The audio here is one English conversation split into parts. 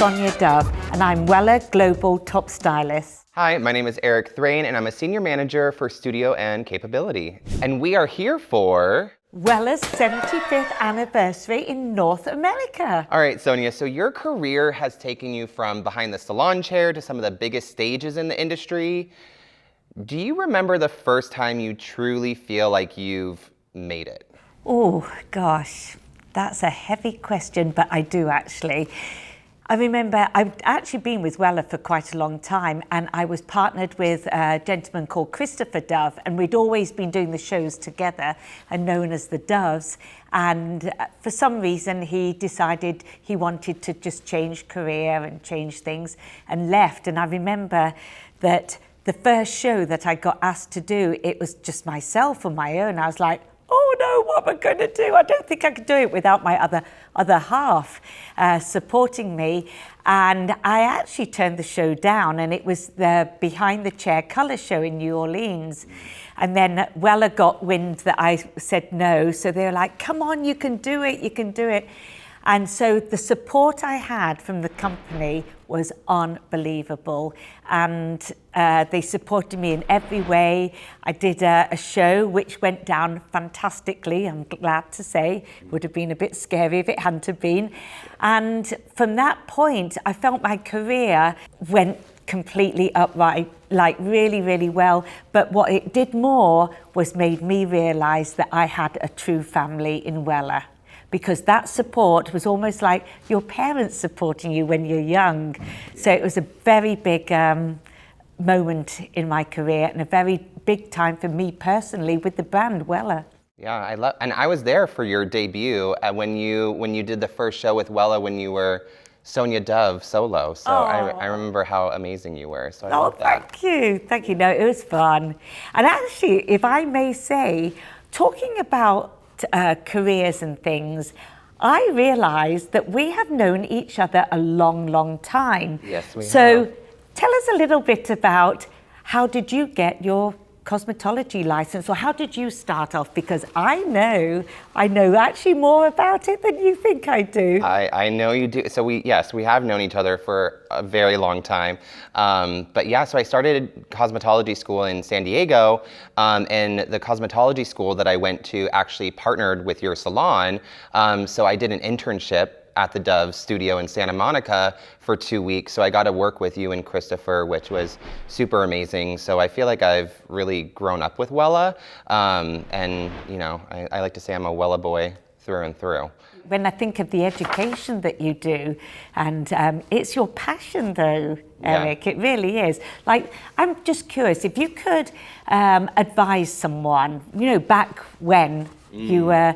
Sonya Dove, and I'm Wella Global Top Stylist. Hi, my name is Erik Thrane, and I'm a Senior Manager for Studio and Capability. And we are here for... Wella's 75th anniversary in North America. All right, Sonya, so your career has taken you from behind the salon chair to some of the biggest stages in the industry. Do you remember the first time you truly feel like you've made it? Oh, gosh, that's a heavy question, but I do actually. I remember I've actually been with Wella for quite a long time, and I was partnered with a gentleman called Christopher Dove, and we'd always been doing the shows together and known as the Doves. And for some reason, he decided he wanted to just change career and change things and left. And I remember that the first show that I got asked to do, it was just myself on my own. I was like, oh no, what am I going to do? I don't think I could do it without my other half supporting me. And I actually turned the show down, and it was the Behind the Chair colour show in New Orleans. And then Wella got wind that I said no, so they were like, come on, you can do it, you can do it. And so the support I had from the company was unbelievable, and they supported me in every way. I did a show which went down fantastically, I'm glad to say. It would have been a bit scary if it hadn't have been. And from that point, I felt my career went completely upright, like really, really well. But what it did more was made me realise that I had a true family in Wella, because that support was almost like your parents supporting you when you're young. So it was a very big moment in my career, and a very big time for me personally with the brand Wella. Yeah, and I was there for your debut when you did the first show with Wella when you were Sonya Dove solo. So I remember how amazing you were. So I love that. Thank you. No, it was fun. And actually, if I may say, talking about careers and things, I realised that we have known each other a long, long time. Yes, we have. So tell us a little bit about, how did you get your cosmetology license, or how did you start off? Because I know actually more about it than you think I do. I know you do. So we have known each other for a very long time. But yeah, so I started cosmetology school in San Diego, and the cosmetology school that I went to actually partnered with your salon. So I did an internship at the Dove studio in Santa Monica for 2 weeks. So I got to work with you and Christopher, which was super amazing. So I feel like I've really grown up with Wella. And you know, I like to say I'm a Wella boy through and through. When I think of the education that you do, and it's your passion though, Erik, It really is. Like, I'm just curious, if you could advise someone, you know, back when you were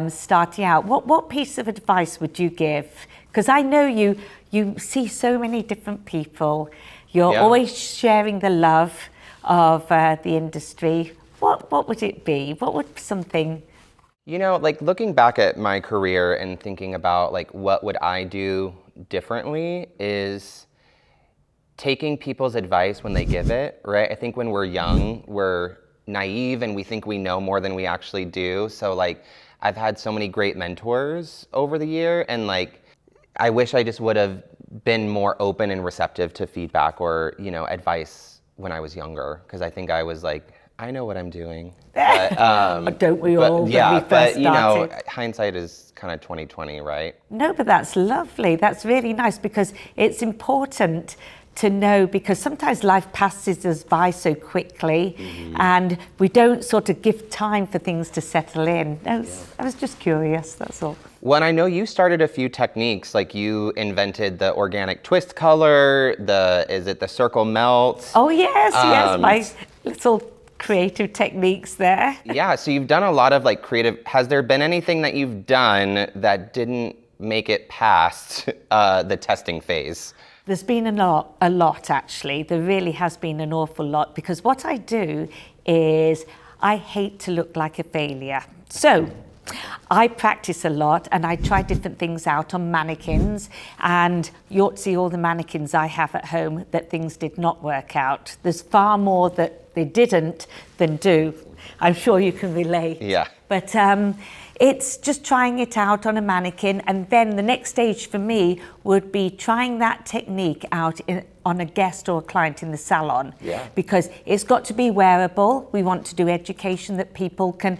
starting out, what piece of advice would you give? Because I know you see so many different people. You're always sharing the love of the industry. What would it be? What would something... You know, like looking back at my career and thinking about like what would I do differently is taking people's advice when they give it, right? I think when we're young, we're naive and we think we know more than we actually do. So like, I've had so many great mentors over the year, and like, I wish I just would have been more open and receptive to feedback or, you know, advice when I was younger, because I think I was like, I know what I'm doing. But, don't we all? Yeah, when we first you know, started? hindsight is kind of 20/20, right? No, but that's lovely. That's really nice, because it's important to know, because sometimes life passes us by so quickly, and we don't sort of give time for things to settle in. I was just curious, that's all. Well, and I know you started a few techniques, like you invented the organic twist color, is it the circle melt? Oh yes, my little creative techniques there. Yeah, so you've done a lot of like creative. Has there been anything that you've done that didn't make it past the testing phase? There's been a lot actually. There really has been an awful lot, because what I do is I hate to look like a failure. So I practice a lot, and I try different things out on mannequins, and you ought to see all the mannequins I have at home that things did not work out. There's far more that they didn't than do. I'm sure you can relate. Yeah. But it's just trying it out on a mannequin, and then the next stage for me would be trying that technique out on a guest or a client in the salon. Yeah. Because it's got to be wearable. We want to do education that people can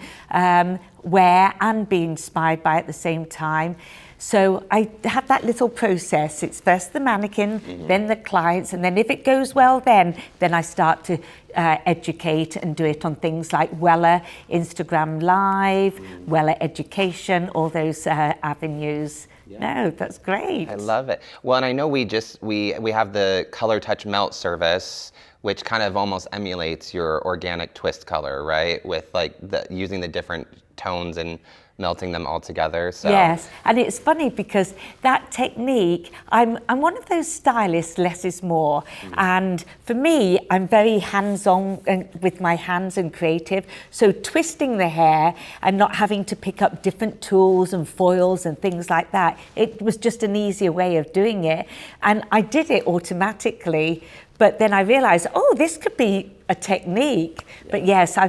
wear and be inspired by at the same time. So I have that little process. It's first the mannequin, then the clients, and then if it goes well, then I start to educate and do it on things like Wella, Instagram Live, Wella Education, all those avenues. Yeah. No, that's great. I love it. Well, and I know we have the Color Touch Melt service, which kind of almost emulates your organic twist color, right? With like using the different tones and melting them all together. So. Yes, and it's funny because that technique, I'm one of those stylists, less is more. And for me, I'm very hands-on with my hands and creative. So twisting the hair and not having to pick up different tools and foils and things like that, it was just an easier way of doing it. And I did it automatically, but then I realized, oh, this could be a technique. Yeah. But yes,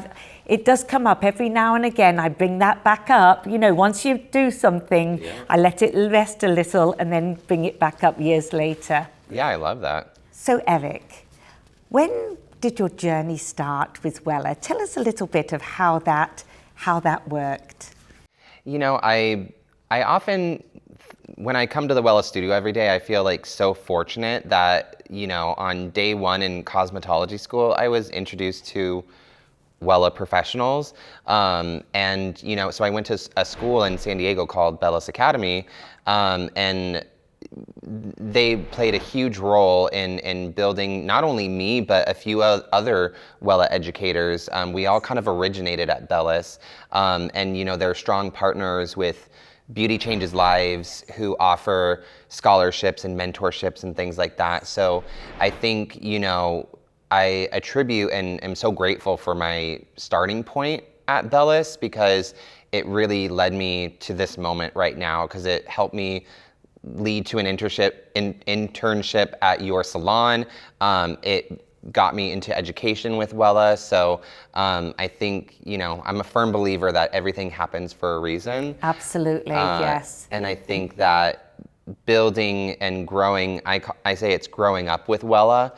it does come up every now and again. I bring that back up. You know, once you do something, I let it rest a little and then bring it back up years later. Yeah, I love that. So Erik, when did your journey start with Wella? Tell us a little bit of how that worked. You know, I often, when I come to the Wella studio every day, I feel like so fortunate that, you know, on day one in cosmetology school, I was introduced to Wella professionals. And, you know, so I went to a school in San Diego called Stylists Academy, and they played a huge role in building not only me, but a few other Wella educators. We all kind of originated at Stylists, and, you know, they're strong partners with Beauty Changes Lives, who offer scholarships and mentorships and things like that. So I think, you know, I attribute and am so grateful for my starting point at Stylists, because it really led me to this moment right now, because it helped me lead to an internship at your salon. It got me into education with Wella. So I think, you know, I'm a firm believer that everything happens for a reason. Absolutely, yes. And I think that building and growing, I say it's growing up with Wella.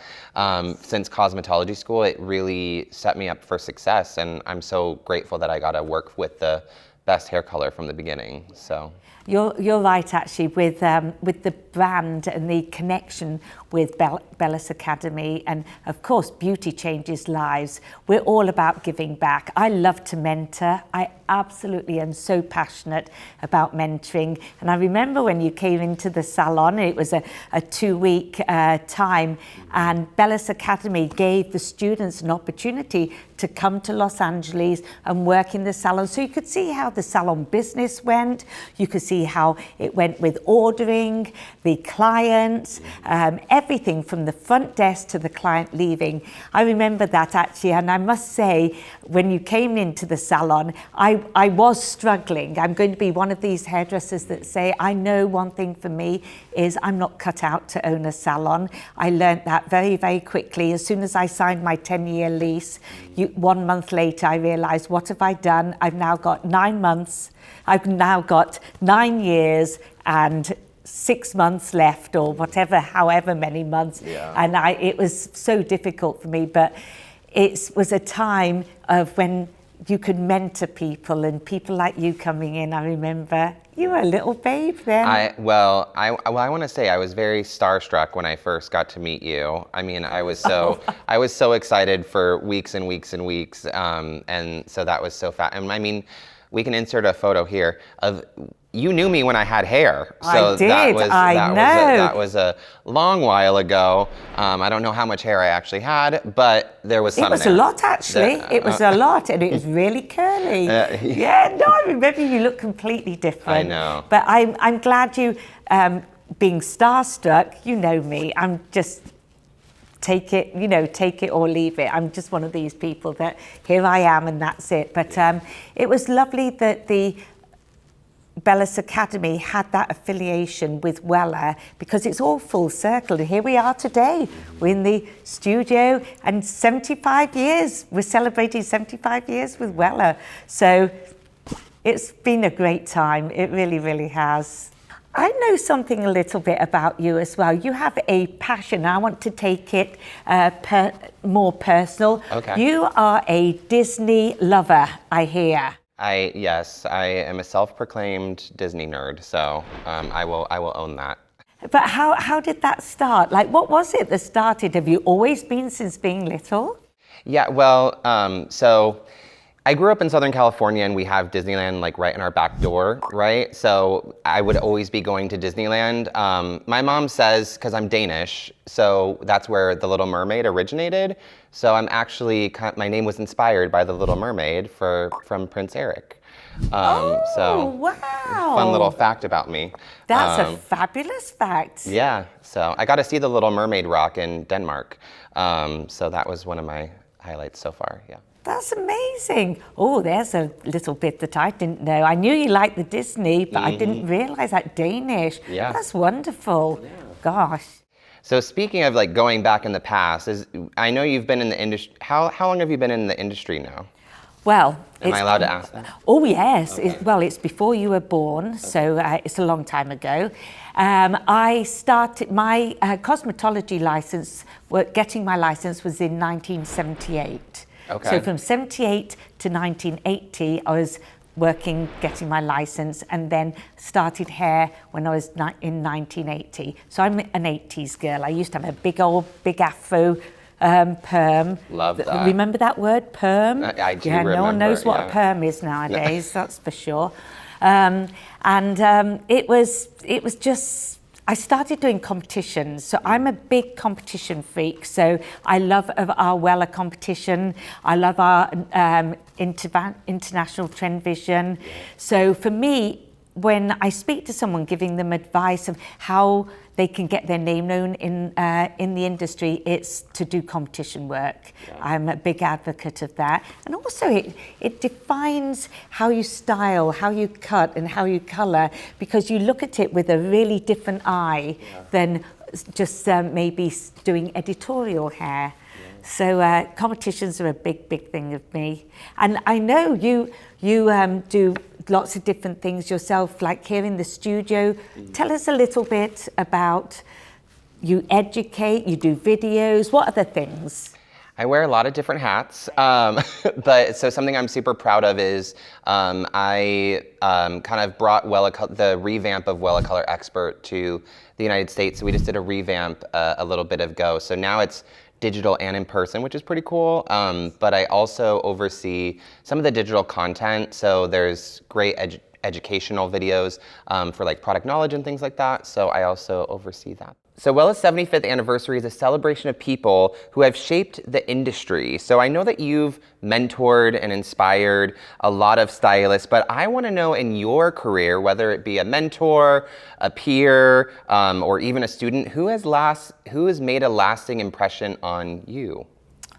Since cosmetology school, it really set me up for success, and I'm so grateful that I got to work with the best hair color from the beginning. So. You're right, actually, with the brand and the connection with Stylists Academy, and of course Beauty Changes Lives. We're all about giving back. I love to mentor. I absolutely am so passionate about mentoring. And I remember when you came into the salon, it was a 2-week time, and Stylists Academy gave the students an opportunity to come to Los Angeles and work in the salon. So you could see how the salon business went. You could see how it went with ordering, the clients, everything from the front desk to the client leaving. I remember that actually, and I must say, when you came into the salon, I was struggling. I'm going to be one of these hairdressers that say, I know one thing for me is I'm not cut out to own a salon. I learned that very, very quickly. As soon as I signed my 10-year lease, 1 month later, I realized, what have I done? I've now got 9 months. I've now got 9 years and 6 months left, or whatever, however many months. Yeah. And it was so difficult for me, but it was a time of when you could mentor people, and people like you coming in. I remember you were a little babe then. I want to say I was very starstruck when I first got to meet you. I mean, I was so excited for weeks and weeks and weeks, and so that was so fast. And I mean, we can insert a photo here of. You knew me when I had hair. So I did, that was a long while ago. I don't know how much hair I actually had, but there was some. It was a lot, actually. It was a lot, and it was really curly. Yeah, no, I remember you look completely different. I know. But I'm glad you, being starstruck, you know me, I'm just, take it or leave it. I'm just one of these people that, here I am and that's it. But it was lovely that the Stylists Academy had that affiliation with Wella, because it's all full circle. And here we are today. We're in the studio, and 75 years. We're celebrating 75 years with Wella. So It's been a great time. It really, really has. I know something a little bit about you as well. You have a passion. I want to take it more personal. Okay. You are a Disney lover, I hear. Yes, I am a self-proclaimed Disney nerd, so I will own that. But how did that start? Like, what was it that started? Have you always been since being little? Yeah, well, so I grew up in Southern California and we have Disneyland like right in our back door, right? So I would always be going to Disneyland. My mom says, because I'm Danish, so that's where The Little Mermaid originated. So I'm actually, my name was inspired by The Little Mermaid from Prince Erik. So wow. Fun little fact about me. That's a fabulous fact. Yeah, so I got to see the Little Mermaid rock in Denmark. So that was one of my highlights so far, yeah. That's amazing. Oh, there's a little bit that I didn't know. I knew you liked the Disney, but I didn't realize that Danish. Yeah. That's wonderful. Yeah. Gosh. So speaking of like going back in the past, I know you've been in the industry. How long have you been in the industry now? Well, am I allowed to ask that? Oh yes. Okay. It's before you were born, so it's a long time ago. I started my cosmetology license. Getting my license was in 1978. Okay. So from 78 to 1980, I was working, getting my license, and then started hair when I was in 1980. So I'm an 80s girl. I used to have a big afro. Perm. Love that. Remember that word, perm? I do remember. No one knows what a perm is nowadays, that's for sure. It was just, I started doing competitions. So I'm a big competition freak. So I love our Wella competition. I love our international trend vision. So for me, when I speak to someone giving them advice of how they can get their name known in the industry, it's to do competition work. Yeah. I'm a big advocate of that. And also it defines how you style, how you cut and how you colour, because you look at it with a really different eye than just maybe doing editorial hair. Yeah. So competitions are a big thing of me. And I know you do lots of different things yourself, like here in the studio. Tell us a little bit about, you educate, you do videos, what other things? I wear a lot of different hats, but so something I'm super proud of is I kind of brought the revamp of Wella Color Expert to the United States. So we just did a revamp a little bit ago. So now it's digital and in person, which is pretty cool. But I also oversee some of the digital content. So there's great educational videos for like product knowledge and things like that. So I also oversee that. So Wella's 75th anniversary is a celebration of people who have shaped the industry. So I know that you've mentored and inspired a lot of stylists, but I want to know in your career, whether it be a mentor, a peer, or even a student, who has made a lasting impression on you?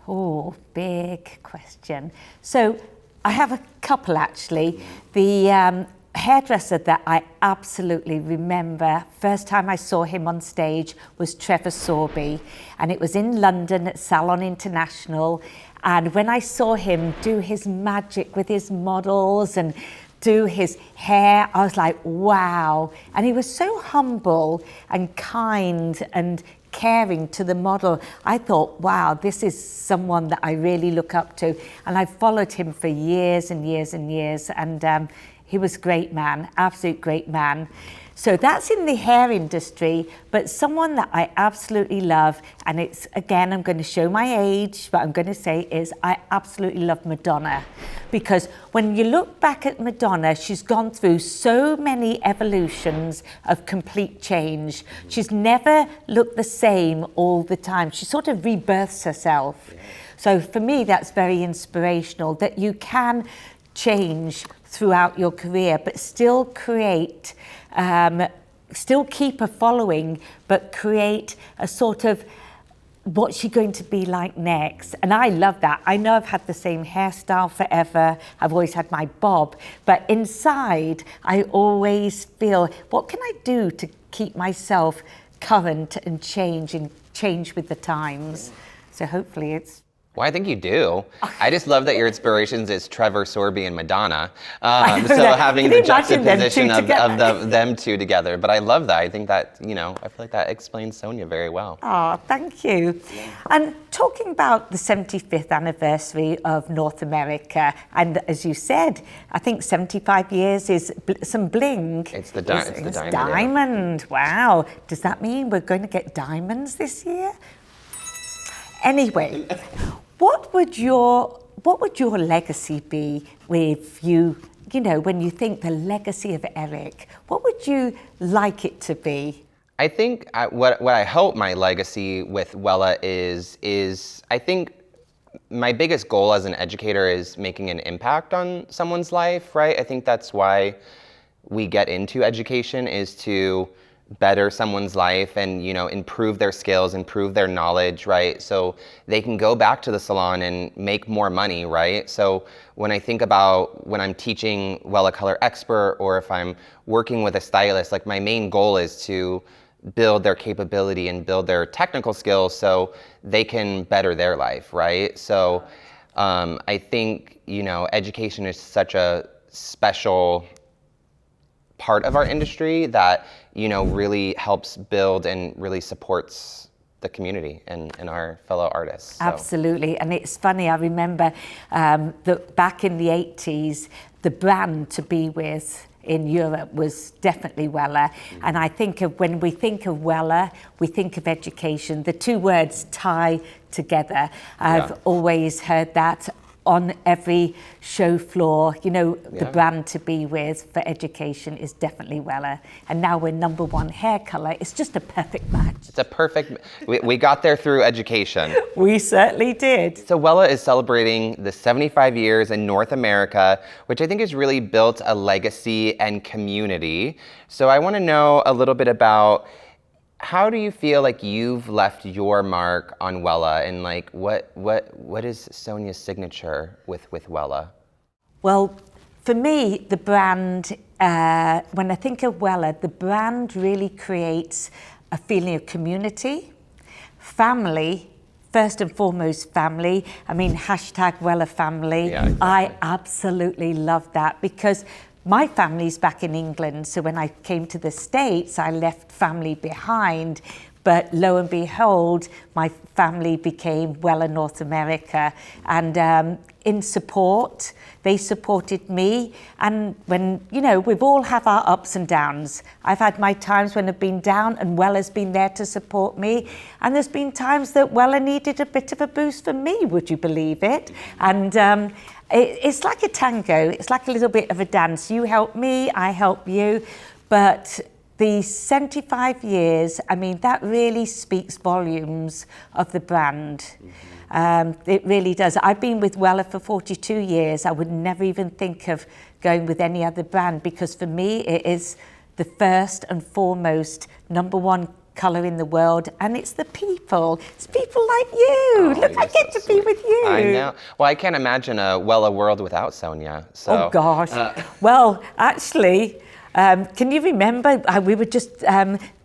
Oh, big question. So I have a couple actually. The hairdresser that I absolutely remember, first time I saw him on stage was Trevor Sorby, and it was in London at Salon International. And when I saw him do his magic with his models and do his hair, I was like, wow. And he was so humble and kind and caring to the model. I thought, wow, this is someone that I really look up to. And I followed him for years and years and years. And he was a great man, absolute great man. So that's in the hair industry, but someone that I absolutely love, and it's, again, I'm going to show my age, but I'm going to say is I absolutely love Madonna. Because when you look back at Madonna, she's gone through so many evolutions of complete change. She's never looked the same all the time. She sort of rebirths herself. So for me, that's very inspirational, that you can change throughout your career, but still create, still keep a following, but create a sort of, what's she going to be like next? And I love that. I know I've had the same hairstyle forever. I've always had my bob, but inside, I always feel, what can I do to keep myself current and change with the times? So hopefully it's Well, I think you do. I just love that your inspirations is Trevor Sorby and Madonna. So that. having Can the you imagine them juxtaposition two of together? them two together. But I love that. I think that, I feel like that explains Sonya very well. Oh, thank you. And talking about the 75th anniversary of North America, and as you said, I think 75 years is some bling. It's the diamond. Diamond. Wow. Does that mean we're going to get diamonds this year? Anyway, what would your legacy be with you? When you think the legacy of Erik, what would you like it to be? I think what I hope my legacy with Wella is I think my biggest goal as an educator is making an impact on someone's life, right? I think that's why we get into education, is to better someone's life and improve their skills, improve their knowledge, right? So they can go back to the salon and make more money, right? So when I think about when I'm teaching Wella Color Expert, or if I'm working with a stylist, like my main goal is to build their capability and build their technical skills so they can better their life, right? So I think education is such a special part of our industry that really helps build and really supports the community and our fellow artists. So. Absolutely. And it's funny, I remember that back in the 80s, the brand to be with in Europe was definitely Wella. And I think when we think of Wella, we think of education. The two words tie together. I've always heard that on every show floor. The brand to be with for education is definitely Wella. And now we're #1 hair color. It's just a perfect match. It's a perfect, we got there through education. We certainly did. So Wella is celebrating the 75 years in North America, which I think has really built a legacy and community. So I want to know a little bit about, how do you feel like you've left your mark on Wella, and like what is Sonya's signature with Wella? Well, for me, the brand, when I think of Wella, the brand really creates a feeling of community, family, first and foremost family. I mean, #Wella family. Yeah, exactly. I absolutely love that, because my family's back in England, so when I came to the States, I left family behind. But lo and behold, my family became Wella North America. And in support, they supported me. And when, we've all have our ups and downs. I've had my times when I've been down and Wella's been there to support me. And there's been times that Wella needed a bit of a boost from me, would you believe it? And it's like a tango. It's like a little bit of a dance. You help me, I help you. But the 75 years, I mean, that really speaks volumes of the brand. It really does. I've been with Wella for 42 years. I would never even think of going with any other brand, because for me, it is the first and foremost #1 colour in the world, and it's the people. It's people like you. Look, I get to be with you. I know. Well, I can't imagine a Wella world without Sonya. So. Oh gosh. Well, actually, can you remember, we were just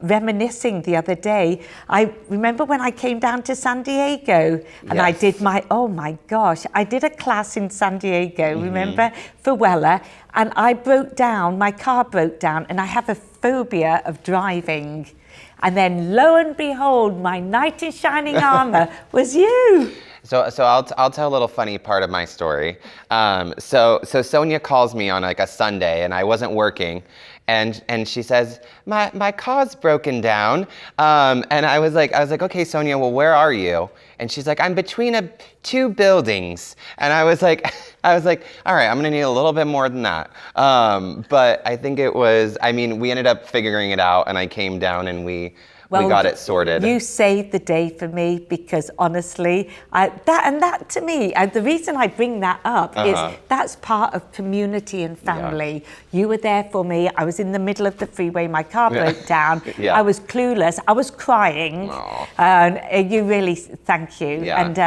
reminiscing the other day. I remember when I came down to San Diego and I did oh my gosh, I did a class in San Diego, remember, for Wella, and I broke down, my car broke down, and I have a phobia of driving. And then lo and behold, my knight in shining armor was you. So I'll tell a little funny part of my story. So Sonya calls me on like a Sunday, and I wasn't working, and she says, my car's broken down, and I was like, okay, Sonya, well, where are you? And she's like, I'm between two buildings, and I was like, all right, I'm gonna need a little bit more than that. But I think we ended up figuring it out, and I came down and we got it sorted. You saved the day for me, because honestly, that to me, the reason I bring that up is that's part of community and family. You were there for me. I was in the middle of the freeway. My car broke down. I was clueless. I was crying. And you really, thank you. And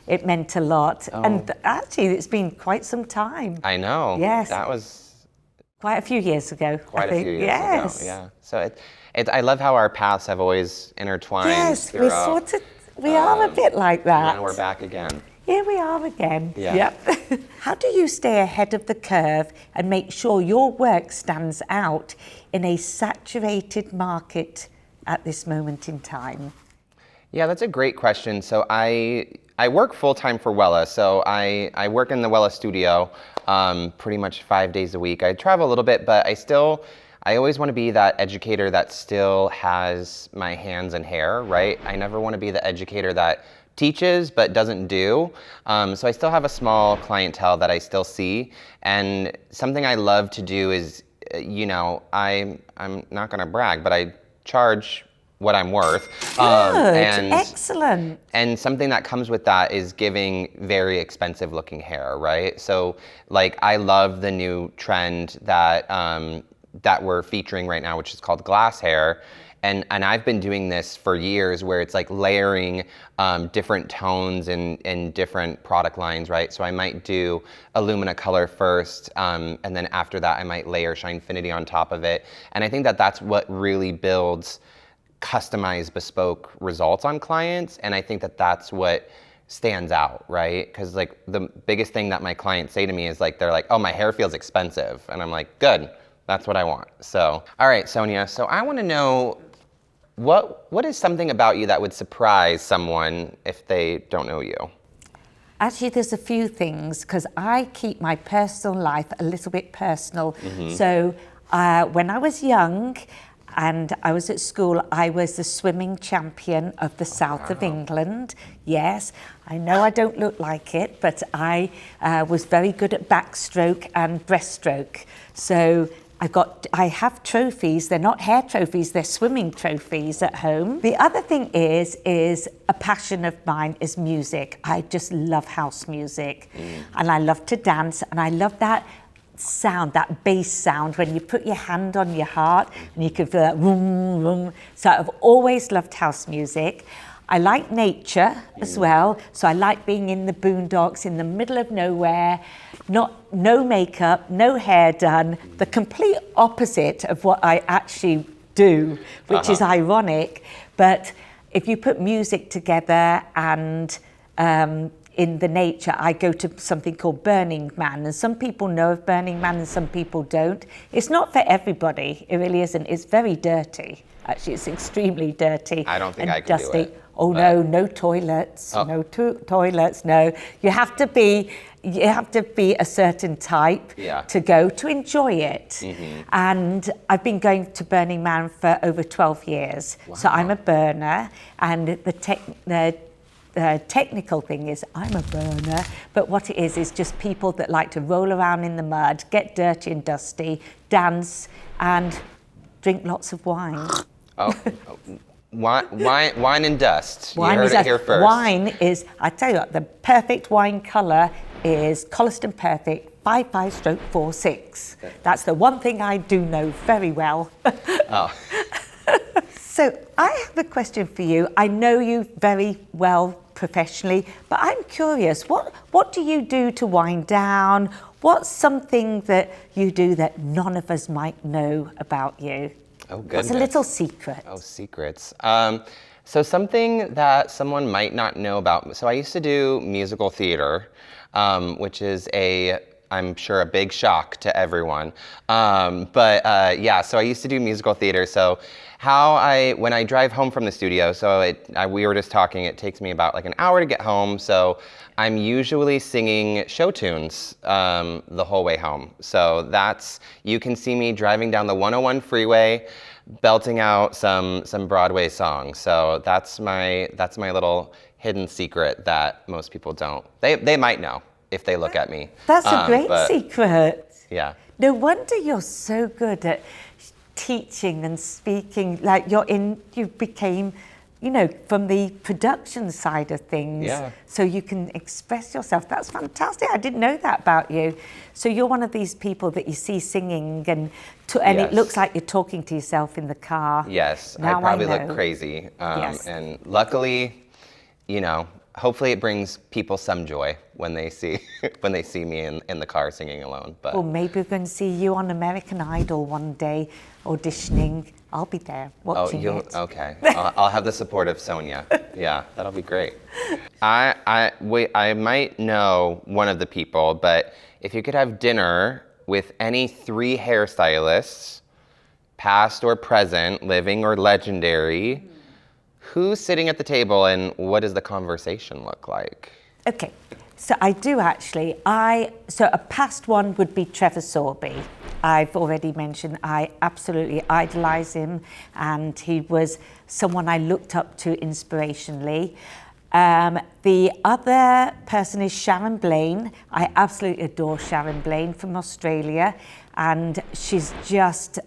it meant a lot. And actually, it's been quite some time. I know. Yes. That was quite a few years ago. Quite a few years ago. Yeah. So I love how our paths have always intertwined. Yes, we're sort of We are a bit like that. Now we're back again. Here we are again. Yeah. Yep. How do you stay ahead of the curve and make sure your work stands out in a saturated market at this moment in time? Yeah, that's a great question. So I work full-time for Wella. So I work in the Wella studio pretty much 5 days a week. I travel a little bit, but I always want to be that educator that still has my hands and hair, right? I never want to be the educator that teaches but doesn't do. So I still have a small clientele that I still see. And something I love to do is, I'm not going to brag, but I charge what I'm worth. Excellent. And something that comes with that is giving very expensive looking hair, right? So like I love the new trend that we're featuring right now, which is called glass hair. And I've been doing this for years where it's like layering different tones in different product lines, right? So I might do Illumina color first, and then after that I might layer Shinefinity on top of it. And I think that that's what really builds customized, bespoke results on clients. And I think that that's what stands out, right? Because like the biggest thing that my clients say to me is like, they're like, oh, my hair feels expensive. And I'm like, good, that's what I want. So, all right, Sonia, so I want to know, what is something about you that would surprise someone if they don't know you? Actually, there's a few things because I keep my personal life a little bit personal. So when I was young and I was at school, I was the swimming champion of the south of England. Yes, I know I don't look like it, but I was very good at backstroke and breaststroke. So I have trophies. They're not hair trophies, they're swimming trophies at home. The other thing is a passion of mine is music. I just love house music. And I love to dance, and I love that sound, that bass sound when you put your hand on your heart and you can feel that vroom, vroom. So I've always loved house music. I like nature as well, so I like being in the boondocks in the middle of nowhere, no makeup, no hair done, the complete opposite of what I actually do, which is ironic. But if you put music together and in the nature, I go to something called Burning Man, and some people know of Burning Man and some people don't. It's not for everybody, it really isn't. It's very dirty. Actually, it's extremely dirty. I don't think and I could dusty. do it. Oh no, no toilets, no toilets, no. You have to be a certain type to go to enjoy it. And I've been going to Burning Man for over 12 years. Wow. So I'm a burner, and the technical thing is I'm a burner, but what it is just people that like to roll around in the mud, get dirty and dusty, dance, and drink lots of wine. Wine and dust. Wine you heard it here first. Wine is, I tell you what, the perfect wine colour is Colliston Perfect 55/46. That's the one thing I do know very well. So I have a question for you. I know you very well professionally, but I'm curious, what do you do to wind down? What's something that you do that none of us might know about you? Oh, goodness. What's a little secret? Oh, secrets. So something that someone might not know about. So I used to do musical theater, which is I'm sure a big shock to everyone. Yeah, so I used to do musical theater. So when I drive home from the studio, so we were just talking, it takes me about like an hour to get home. So I'm usually singing show tunes the whole way home. So you can see me driving down the 101 freeway, belting out some Broadway songs. So that's my little hidden secret that most people don't. They might know if they look at me. That's a great secret. Yeah. No wonder you're so good at teaching and speaking. Like you became, from the production side of things. Yeah. So you can express yourself. That's fantastic. I didn't know that about you. So you're one of these people that you see singing and it looks like you're talking to yourself in the car. Yes, Now I probably I know. look crazy. Yes. And luckily, hopefully it brings people some joy when they see me in the car singing alone. But Well, maybe we're going to see you on American Idol one day auditioning. I'll be there watching it. Okay. I'll have the support of Sonya. Yeah, that'll be great. I might know one of the people, but if you could have dinner with any 3 hairstylists, past or present, living or legendary, who's sitting at the table and what does the conversation look like? Okay, so I do actually. So a past one would be Trevor Sorbie. I've already mentioned I absolutely idolise him, and he was someone I looked up to inspirationally. The other person is Sharon Blaine. I absolutely adore Sharon Blaine from Australia, and she's just,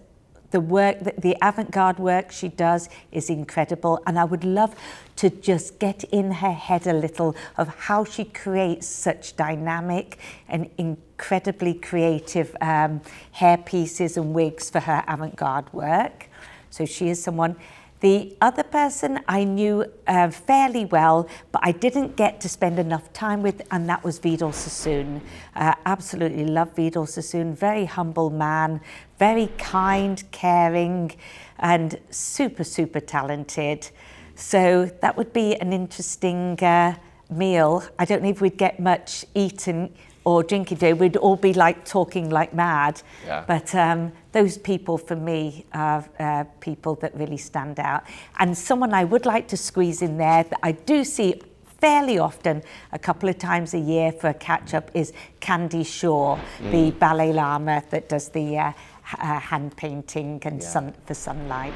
the avant-garde work she does is incredible, and I would love to just get in her head a little of how she creates such dynamic and incredibly creative hair pieces and wigs for her avant-garde work. So she is someone. The other person I knew fairly well, but I didn't get to spend enough time with, and that was Vidal Sassoon. Absolutely love Vidal Sassoon, very humble man, very kind, caring, and super, super talented. So that would be an interesting meal. I don't know if we'd get much eaten or drinking day. We'd all be like talking like mad. Yeah. But those people for me are people that really stand out. And someone I would like to squeeze in there that I do see fairly often, a couple of times a year for a catch-up, is Candy Shaw, the ballet lama that does the hand painting and for Sunlight.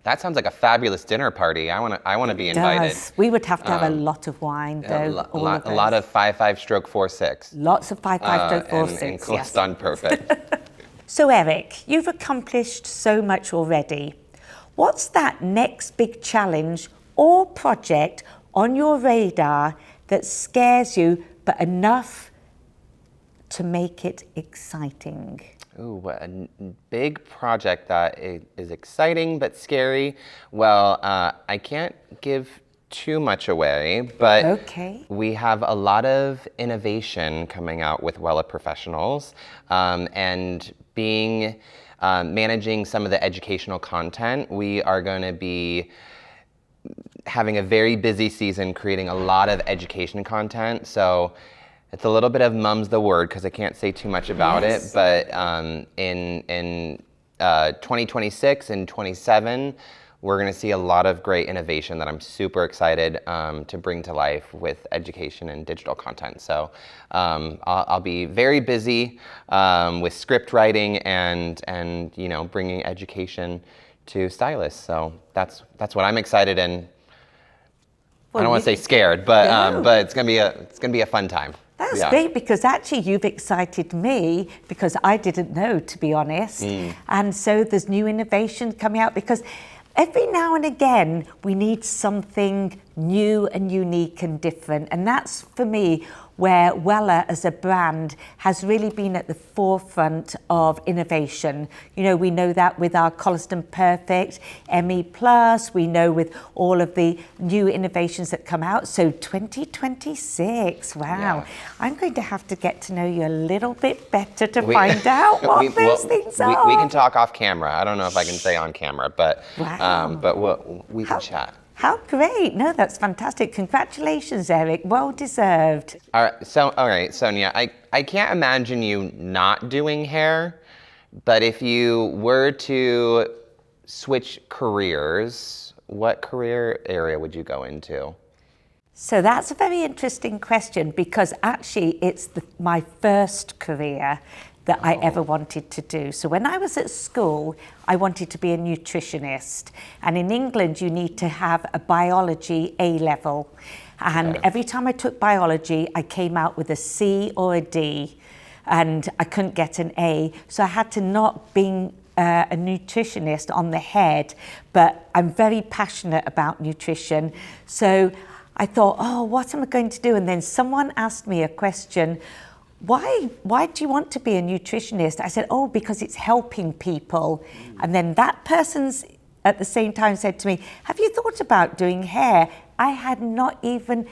That sounds like a fabulous dinner party. I want to be invited. We would have to have a lot of wine, though. A lot of 5/5 stroke 4/6. Lots of 5/5 stroke 4/6. And closed on perfect. So Erik, you've accomplished so much already. What's that next big challenge or project on your radar that scares you, but enough to make it exciting? Ooh, a big project that is exciting but scary. Well, I can't give too much away, but okay. We have a lot of innovation coming out with Wella professionals, and managing some of the educational content. We are going to be having a very busy season creating a lot of education content. So it's a little bit of mum's the word because I can't say too much about it, but in 2026 and 27, we're going to see a lot of great innovation that I'm super excited to bring to life with education and digital content. So I'll be very busy with script writing and bringing education to stylists. So that's what I'm excited and I don't want to say scared, but it's gonna be a fun time. That's great, because actually you've excited me because I didn't know, to be honest. And so there's new innovation coming out, because every now and again we need something new and unique and different. And that's, for me, where Wella as a brand has really been at the forefront of innovation. You know, we know that with our Colliston Perfect, ME+, we know with all of the new innovations that come out. So 2026, wow. Yeah. I'm going to have to get to know you a little bit better to find out what those things are. We can talk off camera. I don't know if I can say on camera, but we can chat. How great. No, that's fantastic. Congratulations, Erik. Well deserved. All right, Sonya, I can't imagine you not doing hair, but if you were to switch careers, what career area would you go into? So that's a very interesting question, because actually it's my first career that I ever wanted to do. So when I was at school, I wanted to be a nutritionist. And in England, you need to have a biology A-level. And every time I took biology, I came out with a C or a D, and I couldn't get an A. So I had to knock being a nutritionist on the head, but I'm very passionate about nutrition. So I thought, what am I going to do? And then someone asked me a question, why do you want to be a nutritionist? I said, because it's helping people. And then that person's at the same time said to me, have you thought about doing hair? I had not even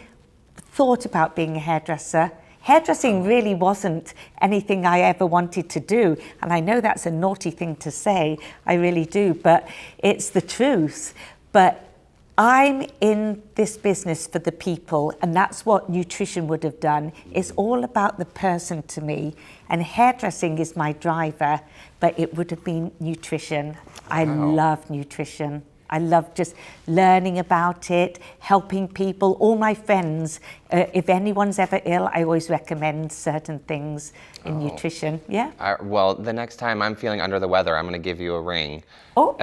thought about being a hairdresser. Hairdressing really wasn't anything I ever wanted to do. And I know that's a naughty thing to say, I really do, but it's the truth. But I'm in this business for the people, and that's what nutrition would have done. It's all about the person to me, and hairdressing is my driver, but it would have been nutrition. I love nutrition. I love just learning about it, helping people. All my friends, if anyone's ever ill, I always recommend certain things in nutrition. Yeah. Well, the next time I'm feeling under the weather, I'm going to give you a ring. Oh.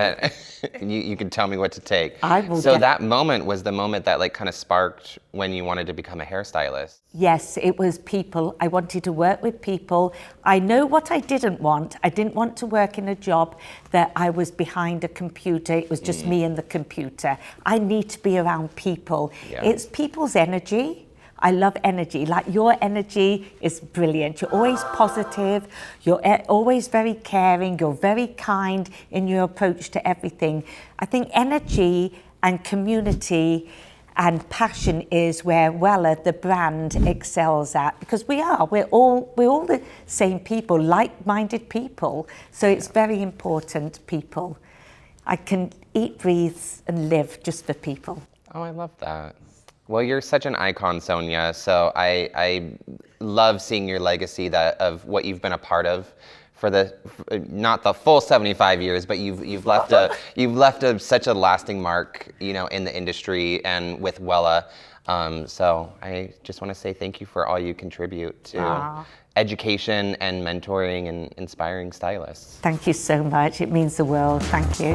You can tell me what to take. I will. So that moment was the moment that like kind of sparked when you wanted to become a hairstylist. Yes, it was people. I wanted to work with people. I know what I didn't want. I didn't want to work in a job that I was behind a computer. It was just me and the computer. I need to be around people. Yeah. It's people's energy. I love energy. Like your energy is brilliant. You're always positive. You're always very caring. You're very kind in your approach to everything. I think energy and community and passion is where Wella, the brand, excels at, because we're all the same people, like-minded people. So it's very important, people. I can eat, breathe, and live just for people. Oh, I love that. Well, you're such an icon, Sonya. So I love seeing your legacy of what you've been a part of for not the full 75 years, but you've left such a lasting mark, in the industry and with Wella. So I just want to say thank you for all you contribute to education and mentoring and inspiring stylists. Thank you so much. It means the world. Thank you.